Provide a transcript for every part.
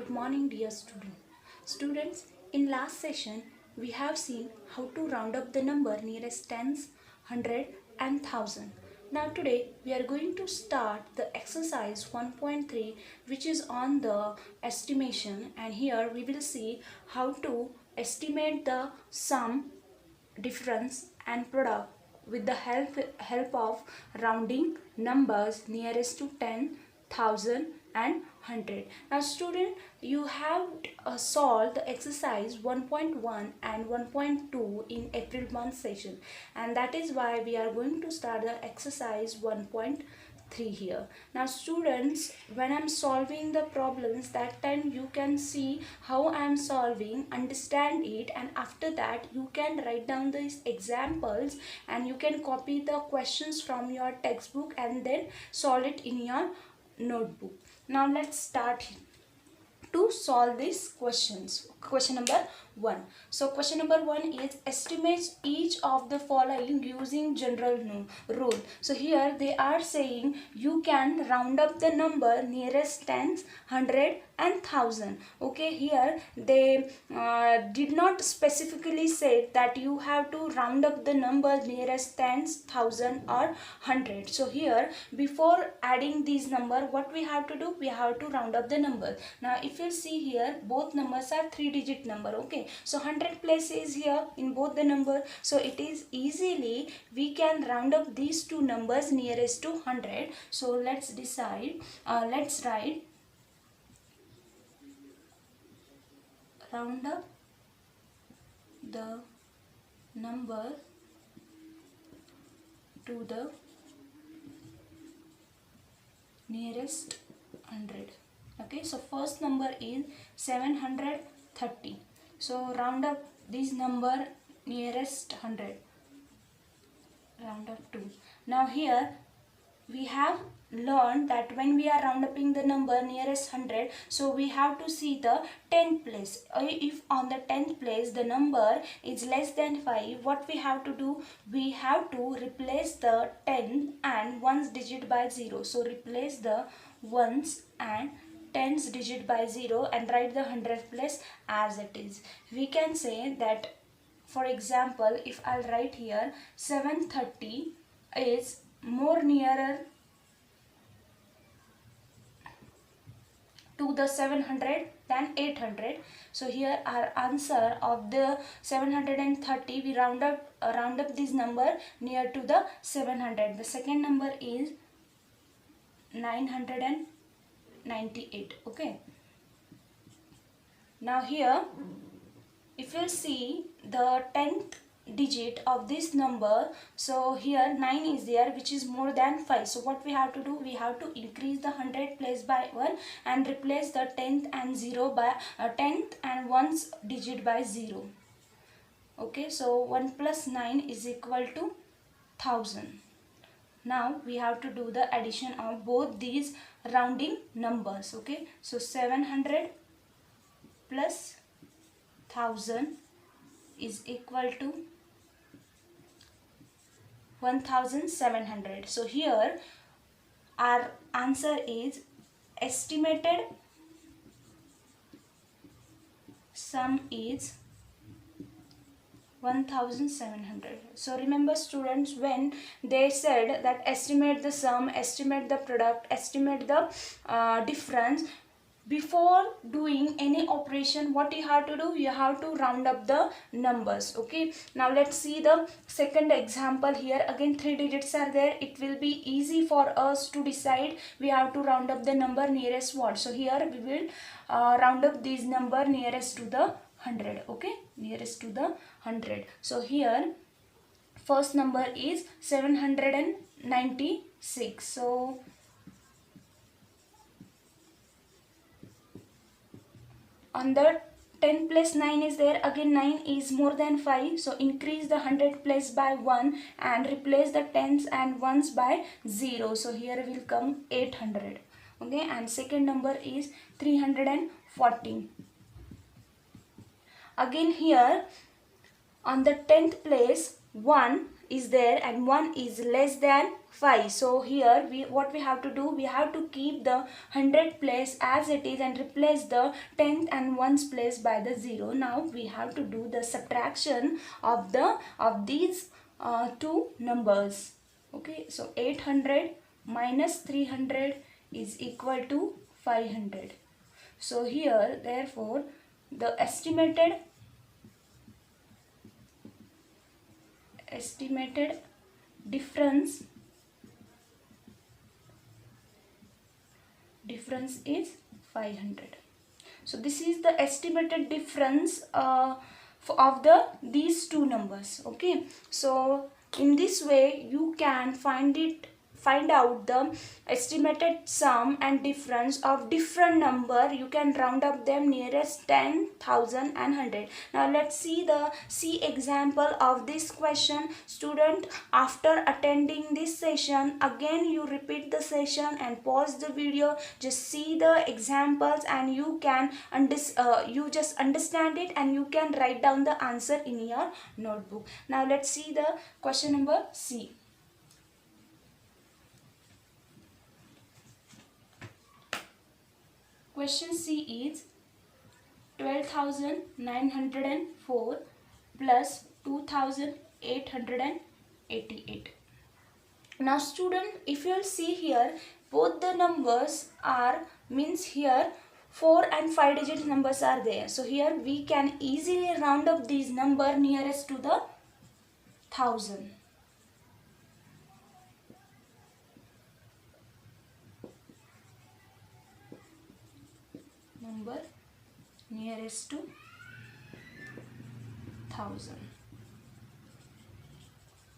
Good morning, dear student. Students, in last session, we have seen how to round up the number nearest tens, hundred and thousand. Now today, we are going to start the exercise 1.3 which is on the estimation, and here we will see how to estimate the sum, difference and product with the help of rounding numbers nearest to 10,000 and 100. Now student, you have solved the exercise 1.1 and 1.2 in April month session, and that is why we are going to start the exercise 1.3 here. Now students, when I'm solving the problems, that time you can see how I'm solving, understand it, and after that you can write down these examples and you can copy the questions from your textbook and then solve it in your notebook. Now let's start to solve these questions. Question number 1. So question number 1 is estimates each of the following using general rule. So here they are saying you can round up the number nearest tens, hundred and thousand. Okay, here they did not specifically say that you have to round up the number nearest tens, thousand or hundred. So here before adding these number, what we have to do, we have to round up the number. Now if you see here, both numbers are 3-digit number. Okay, so 100 place is here in both the number, so it is easily we can round up these two numbers nearest to 100. So let's decide, let's write round up the number to the nearest 100. Okay, so first number is 730. So round up this number nearest 100, round up 2. Now here we have learned that when we are round upping the number nearest 100, so we have to see the 10th place. If on the 10th place the number is less than 5, what we have to do, we have to replace the 10th and ones digit by 0. So replace the ones and tens digit by 0 and write the 100th place as it is. We can say that, for example, if I'll write here 730 is more nearer to the 700 than 800. So here our answer of the 730, we round up this number near to the 700. The second number is 998. Okay, now here if you see the 10th digit of this number, so here 9 is there, which is more than 5. So what we have to do, we have to increase the 100 place by 1 and replace the 10th and 0 by 10th and 1's digit by 0. Okay, so 1 plus 9 is equal to 1000. Now we have to do the addition of both these rounding numbers. Okay, so 700 plus 1000 is equal to 1700. So here our answer is estimated sum is 1700. So remember students, when they said that estimate the sum, estimate the product, estimate the difference, before doing any operation, what you have to do, you have to round up the numbers. Okay, now let's see the second example. Here again 3 digits are there. It will be easy for us to decide. We have to round up the number nearest what. So here we will round up this number nearest to the 100. Okay, nearest to the 100. So here first number is 796. So on the 10 plus 9 is there, again 9 is more than 5, so increase the 100 place by 1 and replace the tens and ones by 0. So here will come 800. Okay, and second number is 314. Again here on the 10th place 1 is there and 1 is less than 5. So here what we have to do, we have to keep the 100 place as it is and replace the 10th and 1's place by the 0. Now we have to do the subtraction of these two numbers. Okay, so 800 minus 300 is equal to 500. So here therefore the estimated difference is 500. So this is the estimated difference of these two numbers. Okay, so in this way you can find out the estimated sum and difference of different number. You can round up them nearest 10, 1000 and 100. Now let's see the example of this question. Student, after attending this session, again you repeat the session and pause the video. Just see the examples and you can you just understand it and you can write down the answer in your notebook. Now let's see the question number C. Question C is 12,904 plus 2,888. Now student, if you will see here, both the numbers are, means here 4 and 5 digit numbers are there. So here we can easily round up these number nearest to the 1000. Number nearest to 1000.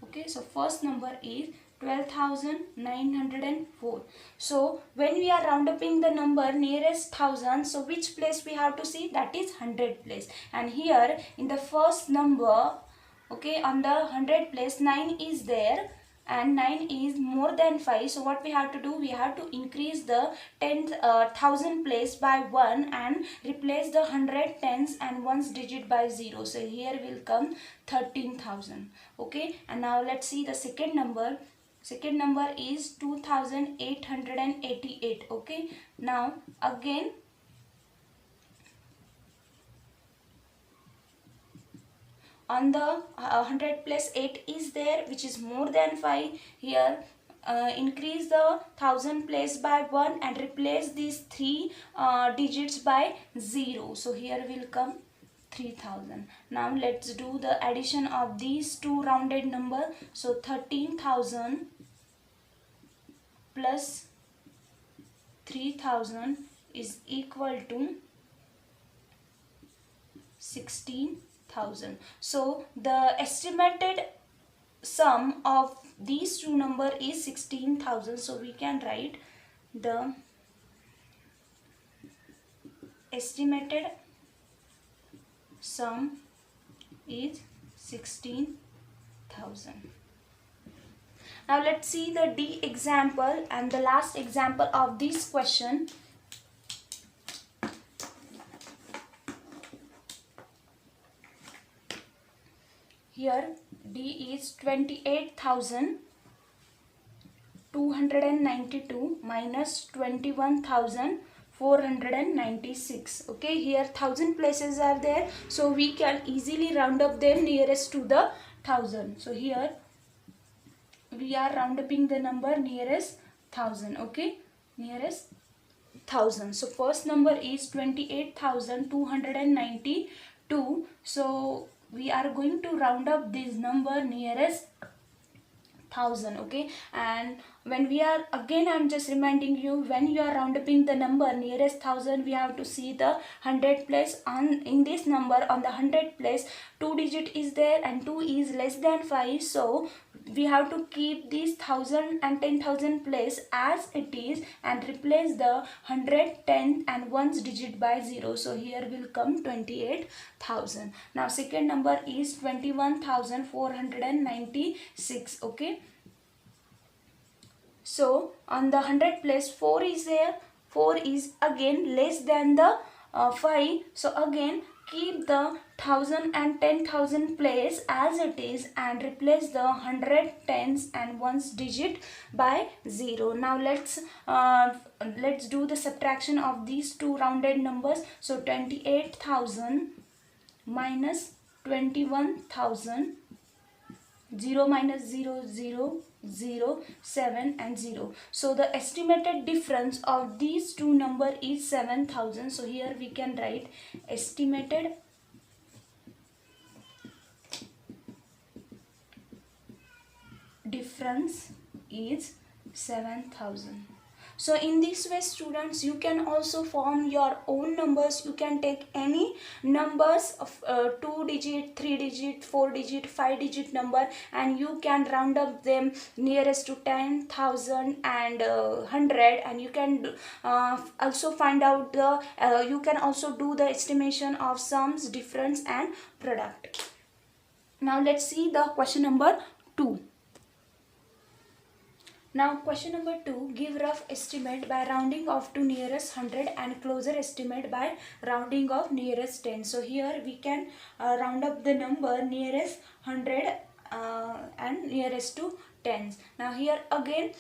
Okay, so first number is 12,904. So when we are round upping the number nearest 1000, so which place we have to see? That is 100 place. And here in the first number, okay, on the 100 place 9 is there and 9 is more than 5. So what we have to do, we have to increase the 10,000 place by 1 and replace the 100 tens and 1's digit by 0. So here will come 13,000. Okay, and now let's see the second number. Second number is 2,888. Okay, now again on the 100 plus 8 is there, which is more than 5. Here increase the 1000 place by 1 and replace these 3 digits by 0. So here will come 3000. Now let's do the addition of these two rounded number. So 13,000 plus 3000 is equal to 16,000. So the estimated sum of these two number is 16,000. So we can write the estimated sum is 16,000. Now let's see the D example and the last example of this question. Here D is 28,292 minus 21,496. Okay, here 1000 places are there, so we can easily round up them nearest to the 1000. So here we are round upping the number nearest 1000. Okay, nearest 1000. So first number is 28,292. So we are going to round up this number nearest 1000. Okay, and when we are, again I'm just reminding you, when you are round upping the number nearest 1000, we have to see the 100 place. In this number on the 100 place 2 digit is there and 2 is less than 5. So we have to keep these 1000 and 10,000 place as it is and replace the 100, 10 and 1's digit by 0. So here will come 28,000. Now second number is 21,496. Okay, so on the 100 place 4 is there. 4 is again less than the 5. So again keep the 1000 and 10,000 place as it is and replace the 100 tens and ones digit by 0. Now let's do the subtraction of these two rounded numbers. So 28,000 minus 21,000, 0 minus 0, 0, 0, 7 and 0. So the estimated difference of these two number is 7,000. So here we can write estimated difference is 7,000. So in this way, students, you can also form your own numbers. You can take any numbers of 2 digit, 3 digit, 4 digit, 5 digit number, and you can round up them nearest to 10,000 and 100, and you can also find out the you can also do the estimation of sums, difference and product. Now let's see the question number 2. Now question number 2, give rough estimate by rounding off to nearest 100 and closer estimate by rounding off nearest 10. So here we can round up the number nearest 100 and nearest to tens. Now here again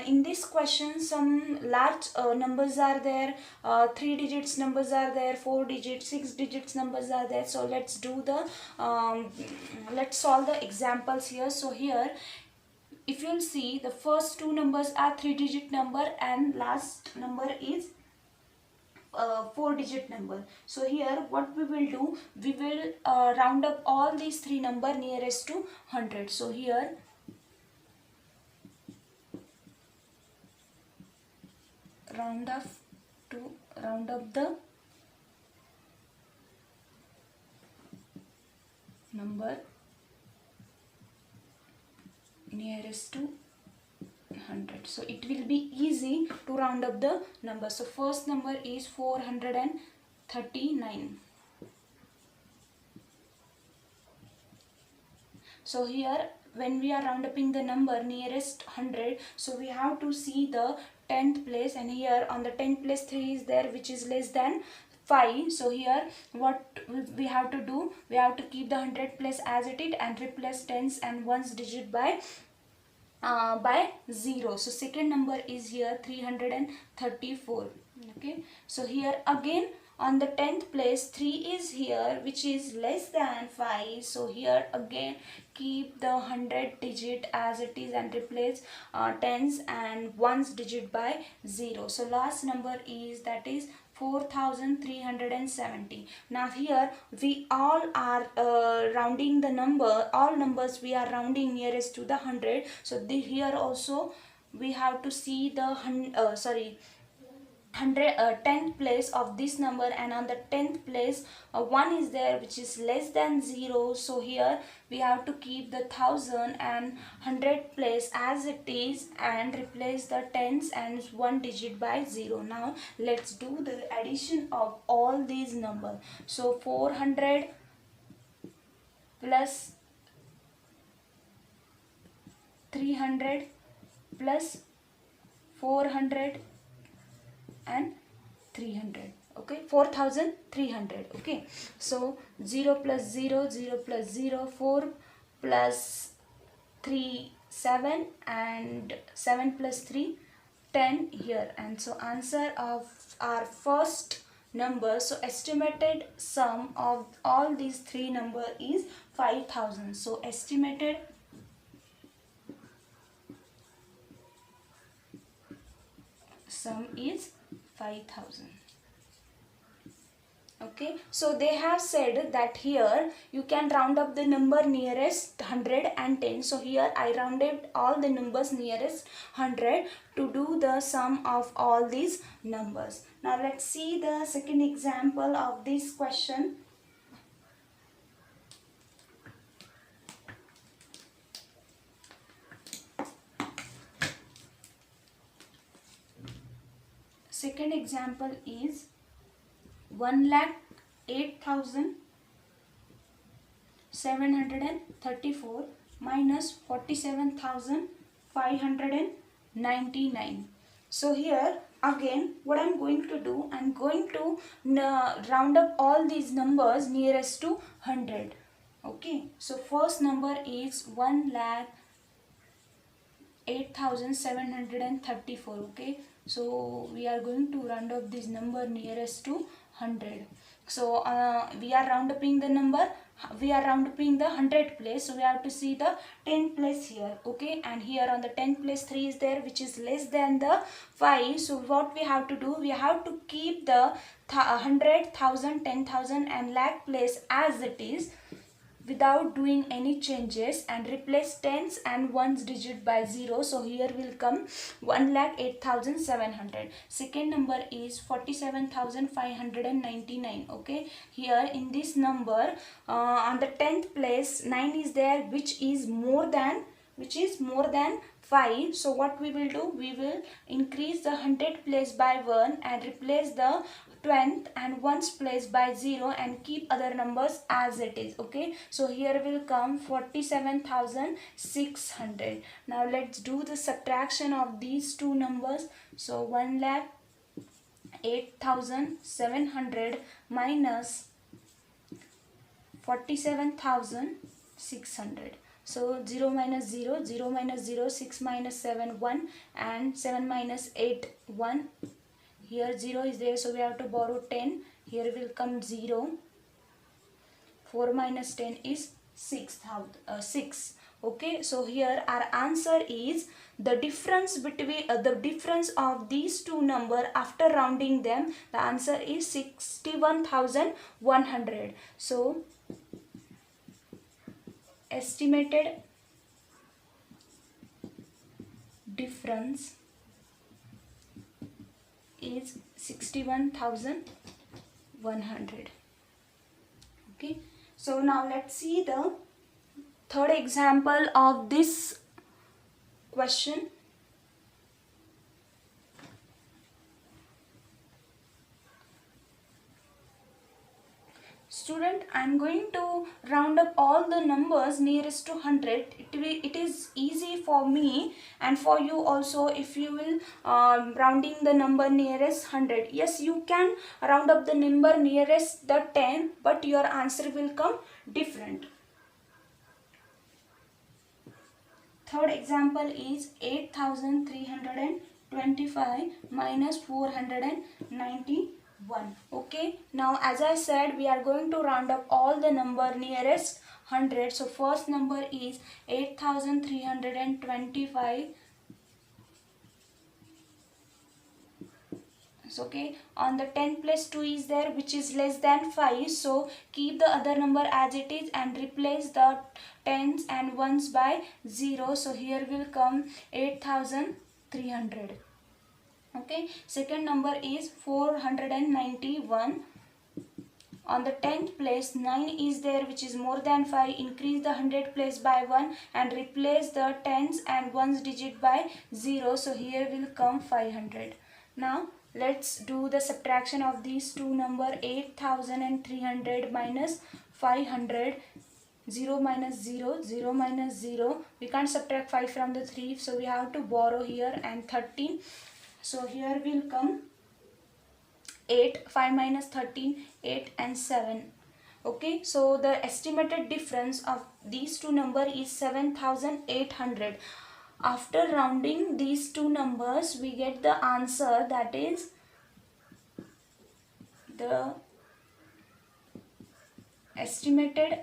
in this question some large numbers are there, 3 digits numbers are there, 4 digits, 6 digits numbers are there. So let's do the let's solve the examples here. So here if you'll see, the first two numbers are 3 digit number and last number is 4 digit number. So here what we will do, we will round up all these three number nearest to 100. So here round up the number nearest to 100. So it will be easy to round up the number. So first number is 439. So here when we are round upping the number nearest 100, so we have to see the 10th place, and here on the 10th place 3 is there which is less than 5. So here what we have to do, we have to keep the 100 place as it is and replace tens and ones digit by 0. So second number is here 334. Okay, so here again on the 10th place 3 is here which is less than 5. So here again keep the 100 digit as it is and replace tens and ones digit by 0. So last number is, that is 4,370. Now here we all are rounding the number, all numbers we are rounding nearest to the 100. So here also we have to see the 10th place of this number, and on the 10th place 1 is there which is less than 0. So here we have to keep the 1000 and 100 place as it is and replace the tens and 1 digit by 0. Now let's do the addition of all these numbers. So 400 plus 300 plus 400 and 300. Okay, 4,300. Okay, so 0 plus 0, 0 plus 0, 4 plus 3, 7, and 7 plus 3, 10 here. And so answer of our first number, so estimated sum of all these three number is 5,000. So estimated sum is 5,000. Okay, so they have said that here you can round up the number nearest 100 and 10. So here I rounded all the numbers nearest 100 to do the sum of all these numbers. Now let's see the second example of this question. Second example is 1,08,734 minus 47,599. So here again what I'm going to do, I'm going to round up all these numbers nearest to 100. Okay, so first number is 1,08,734. Okay, so we are going to round up this number nearest to 100. So we are round upping the number, we are round upping the 100 place, so we have to see the 10 place here. Okay, and here on the 10 place 3 is there, which is less than the 5. So what we have to do, we have to keep the 100, 1000, 10,000 and lakh place as it is without doing any changes, and replace tens and ones digit by 0. So here will come 1,08,700. Second number is 47,599. Okay, here in this number on the 10th place 9 is there, which is more than 5. So what we will do, we will increase the 100 place by 1 and replace the 20th and ones place by 0 and keep other numbers as it is. Okay, so here will come 47,600. Now let's do the subtraction of these two numbers. So 1,08,700 minus 47,600. So 0 minus 0, 0 minus 0, 6 minus 7, 1, and 7 minus 8, 1. Here 0 is there, so we have to borrow 10. Here will come 0. 4 minus 10 is 6. Okay, so here our answer is the difference between the difference of these two numbers after rounding them. The answer is 61,100. So estimated difference is 61,100. Okay, so now let's see the third example of this question. Student, I am going to round up all the numbers nearest to 100. It is easy for me and for you also if you will rounding the number nearest 100. Yes, you can round up the number nearest the 10, but your answer will come different. Third example is 8,325 minus 491. Okay, now as I said, we are going to round up all the number nearest 100. So first number is 8,325. Okay, on the 10 plus 2 is there, which is less than 5. So keep the other number as it is and replace the tens and ones by 0. So here will come 8,300. Okay, second number is 491. On the 10th place 9 is there, which is more than 5. Increase the 100 place by 1 and replace the tens and ones digit by 0. So here will come 500. Now let's do the subtraction of these two numbers. 8,300 minus 500. 0 minus 0, 0 minus 0. We can't subtract 5 from the 3, so we have to borrow here, and 13. So here will come 8, 5 minus 13, 8 and 7. Okay, so the estimated difference of these two numbers is 7,800. After rounding these two numbers, we get the answer, that is the estimated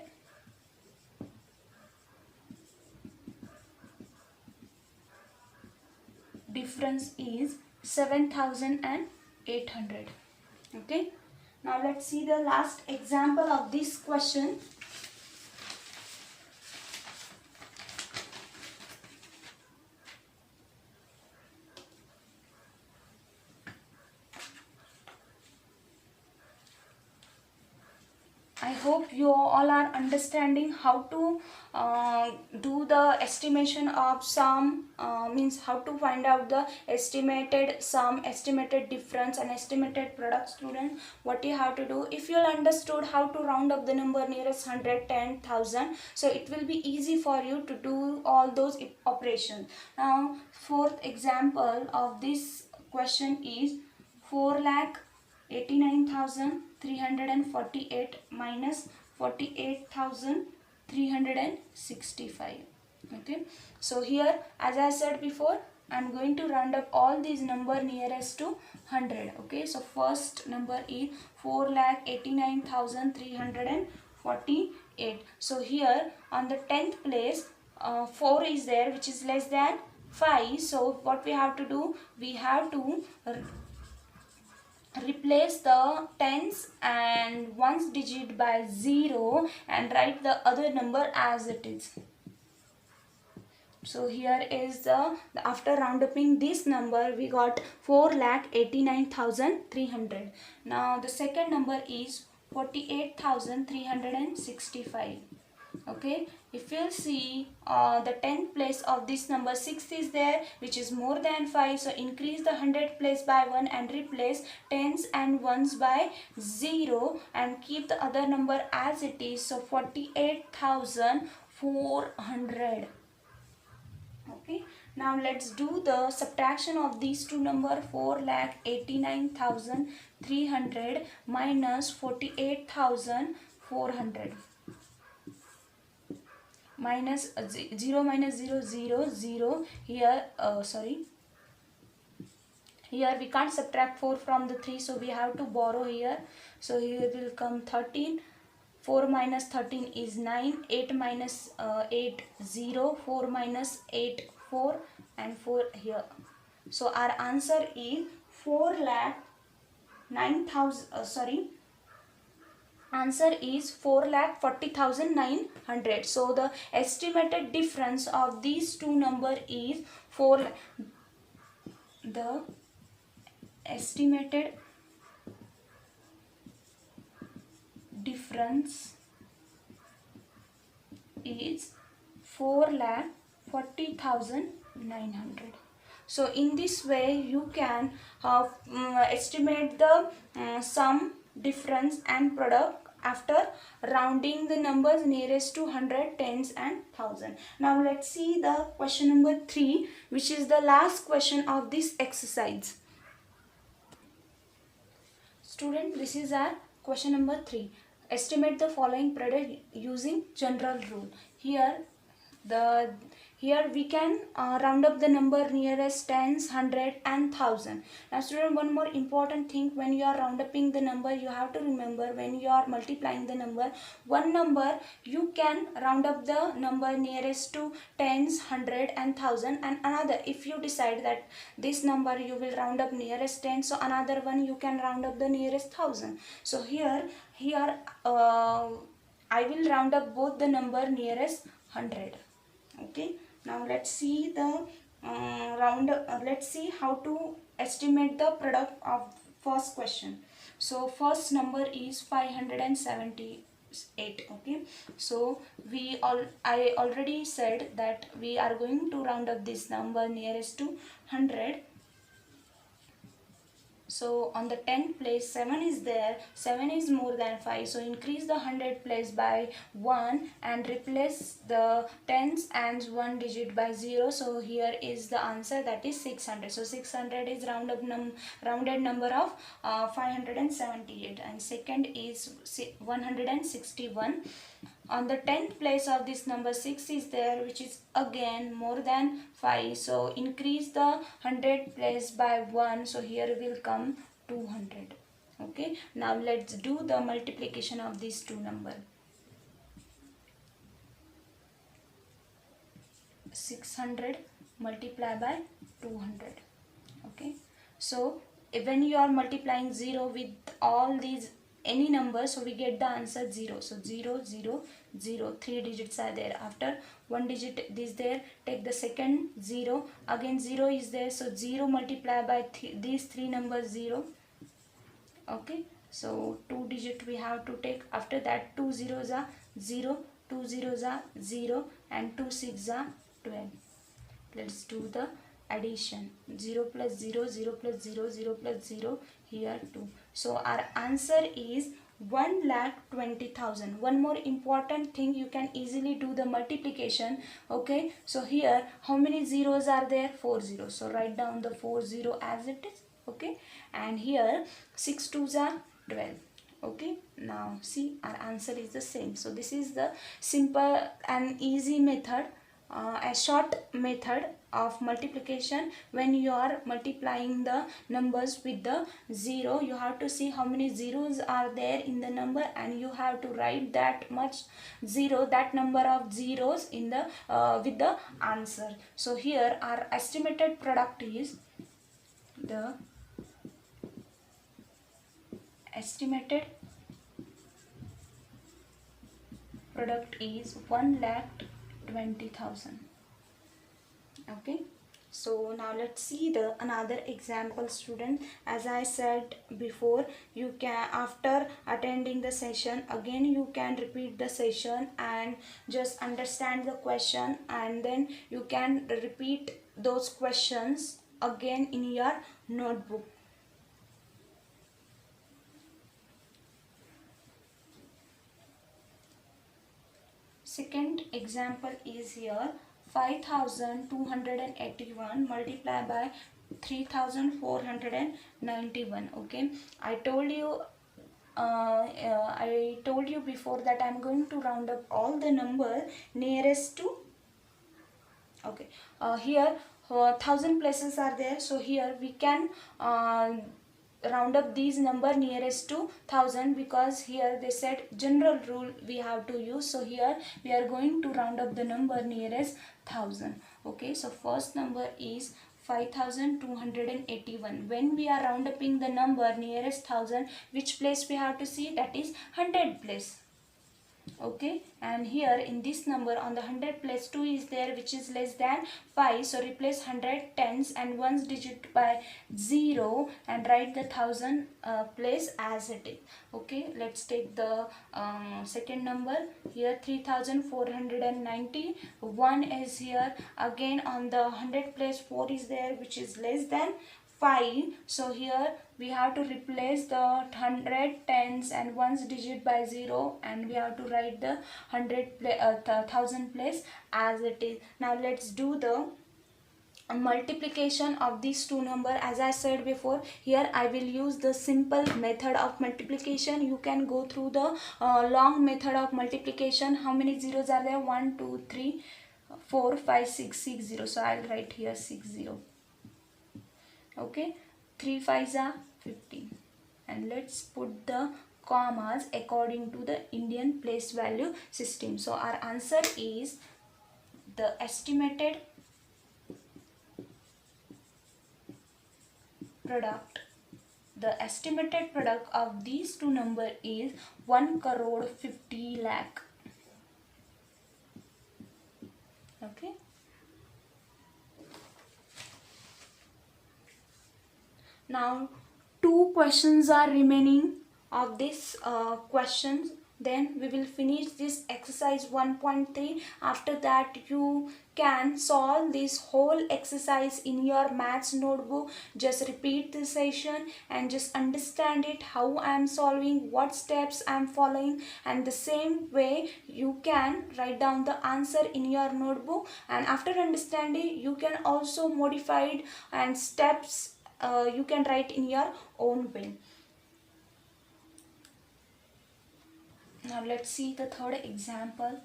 difference is 7,800. Okay, now let's see the last example of this question. I hope you all are understanding how to do the estimation of sum, means how to find out the estimated sum, estimated difference and estimated product. Student, what you have to do, if you understood how to round up the number nearest 100, 10,000, so it will be easy for you to do all those operations. Now fourth example of this question is 4,89,348 minus 48,365. Okay, so here, as I said before, I'm going to round up all these number nearest to 100. Okay, so first number is 4,89,348. So here on the 10th place, 4 is there, which is less than 5. So what we have to do, we have to replace the tens and ones digit by 0 and write the other number as it is. So here is the after round upping this number, we got 4,89,300. Now the second number is 48,365. Okay, if you see the 10th place of this number 6 is there, which is more than 5. So increase the 100 place by 1 and replace tens and ones by 0 and keep the other number as it is. So 48,400. Okay, now let's do the subtraction of these two numbers. 4,89,300 minus 48,400. Minus 0 minus 0 0 0. Here here we can't subtract 4 from the 3, so we have to borrow here. So here will come 13. 4 minus 13 is 9. 8 minus 8 0. 4 minus 8 4 and 4 here. So our answer is 4,09,000 answer is 4,40,900. So the estimated difference of these two number is 4. The estimated difference is 4,40,900. So in this way you can estimate the sum, difference and product after rounding the numbers nearest to 100, tens and 1000. Now let's see the question number 3, which is the last question of this exercise. Student, this is our question number 3. Estimate the following product using general rule. Here we can round up the number nearest tens, 100 and 1000. Now student, one more important thing, when you are round upping the number, you have to remember when you are multiplying the number, one number you can round up the number nearest to tens, 100 and 1000, and another, if you decide that this number you will round up nearest 10, so another one you can round up the nearest 1000. So here I will round up both the number nearest 100. Okay, now let's see the let's see how to estimate the product of first question. So first number is 578. Okay, so I already said that we are going to round up this number nearest to 100. So on the 10th place 7 is there. 7 is more than 5. So increase the 100 place by 1 and replace the tens and 1 digit by 0. So here is the answer, that is 600. So 600 is rounded number of 578, and second is 161. On the 10th place of this number 6 is there, which is again more than 5. So increase the 100 place by 1. So here will come 200. Okay, now let's do the multiplication of these two numbers. 600 multiply by 200. Okay, so when you are multiplying 0 with all these any number, so we get the answer 0. So 0 0 0, 3 digits are there. After one digit is there, take the second 0, again 0 is there, so 0 multiply by these three numbers 0. Okay, so 2 digit we have to take. After that 2 zeros are 0, 2 zeros are 0 and 2 6 are 12. Let's do the addition. 0 plus 0, 0 plus 0, 0 plus 0, here 2. So our answer is 1,20,000. One more important thing, you can easily do the multiplication. Okay, so here how many zeros are there? 4 zeros. So write down the 4 0 as it is. Okay, and here 6 2s are 12. Okay, now see, our answer is the same. So this is the simple and easy method, a short method of multiplication. When you are multiplying the numbers with the 0, you have to see how many zeros are there in the number, and you have to write that much that number of zeros in the with the answer. So here our estimated product is the estimated product is 1,20,000. Okay, so now let's see the another example, student. As I said before, you can, after attending the session, again you can repeat the session and just understand the question, and then you can repeat those questions again in your notebook. Second example is here, 5,281 multiplied by 3,491. Okay, I told you before that I'm going to round up all the number nearest to. Okay, here 1,000 places are there, so here we can round up these number nearest to 1,000, because here they said general rule we have to use. So here we are going to round up the number nearest 1,000. Okay, so first number is 5,281. When we are round upping the number nearest 1,000, which place we have to see? That is 100 place. Okay, and here in this number on the 100 place 2 is there, which is less than 5, so replace 100 tens and ones digit by 0 and write the 1,000 place as it is. Okay, let's take the second number. Here 3,490, 1 is here. Again on the 100 place 4 is there, which is less than 5, so here we have to replace the 100 tens and ones digit by 0, and we have to write the 1,000 place as it is. Now let's do the multiplication of these two numbers. As I said before, here I will use the simple method of multiplication. You can go through the long method of multiplication. How many zeros are there? 1 2 3 4 5 6 6 0. So I'll write here 6 0. Okay, 3 5s are 15, and let's put the commas according to the Indian place value system. So our answer is the estimated product. The estimated product of these two numbers is 1 crore 50 lakh. Okay. Now two questions are remaining of this questions, then we will finish this exercise 1.3. After that you can solve this whole exercise in your maths notebook. Just repeat the session and just understand it, how I am solving, what steps I am following, and the same way you can write down the answer in your notebook. And after understanding, you can also modify it, and steps you can write in your own way. Now let's see the third example.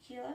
Here